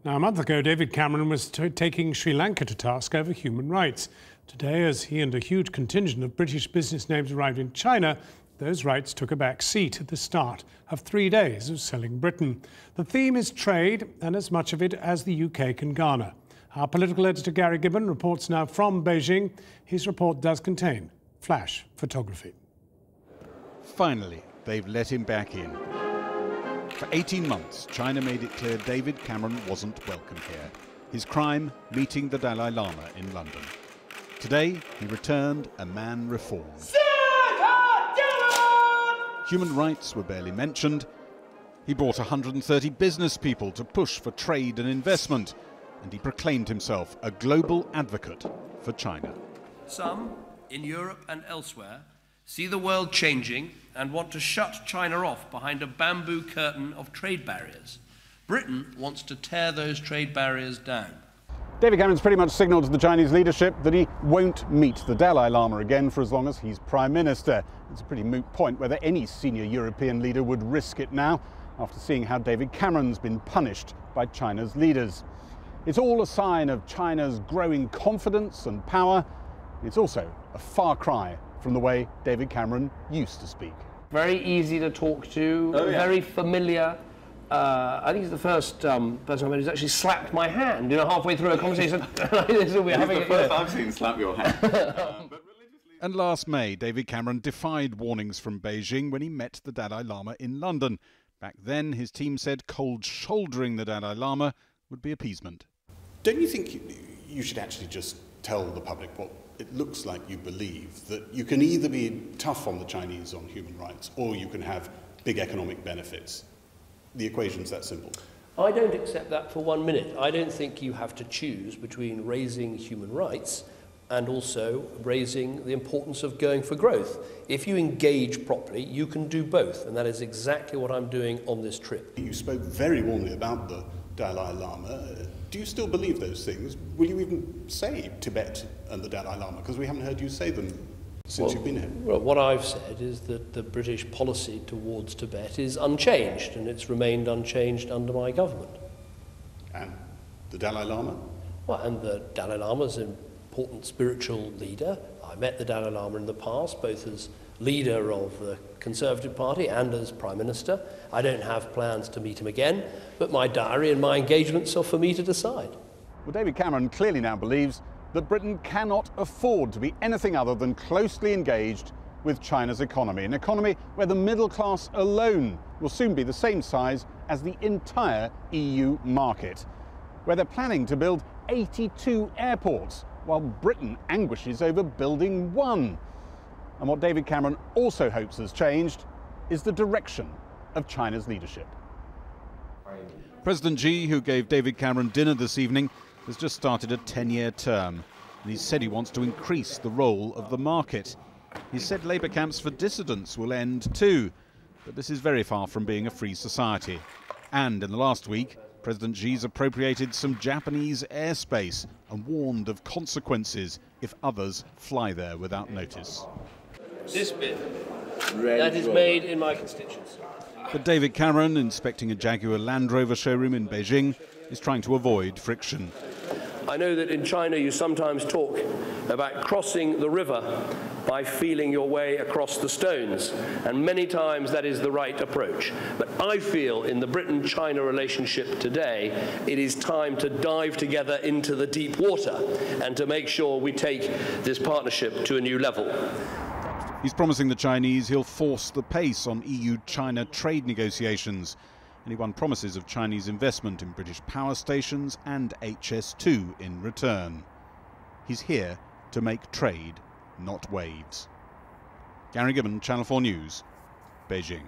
Now, a month ago, David Cameron was taking Sri Lanka to task over human rights. Today, as he and a huge contingent of British business names arrived in China, those rights took a back seat at the start of 3 days of selling Britain. The theme is trade, and as much of it as the UK can garner. Our political editor Gary Gibbon reports now from Beijing. His report does contain flash photography. Finally, they've let him back in. For 18 months, China made it clear David Cameron wasn't welcome here. His crime, meeting the Dalai Lama in London. Today, he returned a man reformed. Human rights were barely mentioned. He brought 130 business people to push for trade and investment, and he proclaimed himself a global advocate for China. Some, in Europe and elsewhere, see the world changing and want to shut China off behind a bamboo curtain of trade barriers. Britain wants to tear those trade barriers down. David Cameron's pretty much signalled to the Chinese leadership that he won't meet the Dalai Lama again for as long as he's Prime Minister. It's a pretty moot point whether any senior European leader would risk it now, after seeing how David Cameron's been punished by China's leaders. It's all a sign of China's growing confidence and power. It's also a far cry from the way David Cameron used to speak. Very easy to talk to, very familiar. I think he's the first person I met who's actually slapped my hand, halfway through a conversation. He's the first I've seen slap your hand. And last May, David Cameron defied warnings from Beijing when he met the Dalai Lama in London. Back then, his team said cold-shouldering the Dalai Lama would be appeasement. Don't you think you should actually just tell the public what it looks like you believe, that you can either be tough on the Chinese on human rights or you can have big economic benefits? The equation's that simple. I don't accept that for 1 minute. I don't think you have to choose between raising human rights and also raising the importance of going for growth. If you engage properly, you can do both, and that is exactly what I'm doing on this trip. You spoke very warmly about the Dalai Lama. Do you still believe those things? Will you even say Tibet and the Dalai Lama? Because we haven't heard you say them since you've been here. Well, what I've said is that the British policy towards Tibet is unchanged, and it's remained unchanged under my government. And the Dalai Lama? Well, and the Dalai Lama is an important spiritual leader. I met the Dalai Lama in the past, both as leader of the Conservative Party and as Prime Minister. I don't have plans to meet him again, but my diary and my engagements are for me to decide. Well, David Cameron clearly now believes that Britain cannot afford to be anything other than closely engaged with China's economy, an economy where the middle class alone will soon be the same size as the entire EU market, where they're planning to build 82 airports, while Britain anguishes over building one. And what David Cameron also hopes has changed is the direction of China's leadership. President Xi, who gave David Cameron dinner this evening, has just started a 10-year term, and he said he wants to increase the role of the market. He said labour camps for dissidents will end too, but this is very far from being a free society. And in the last week, President Xi's appropriated some Japanese airspace and warned of consequences if others fly there without notice. This bit, that is made in my constituency. But David Cameron, inspecting a Jaguar Land Rover showroom in Beijing, is trying to avoid friction. I know that in China you sometimes talk about crossing the river by feeling your way across the stones, and many times that is the right approach. But I feel in the Britain-China relationship today, it is time to dive together into the deep water and to make sure we take this partnership to a new level. He's promising the Chinese he'll force the pace on EU-China trade negotiations. And he won promises of Chinese investment in British power stations and HS2 in return. He's here to make trade, not waves. Gary Gibbon, Channel 4 News, Beijing.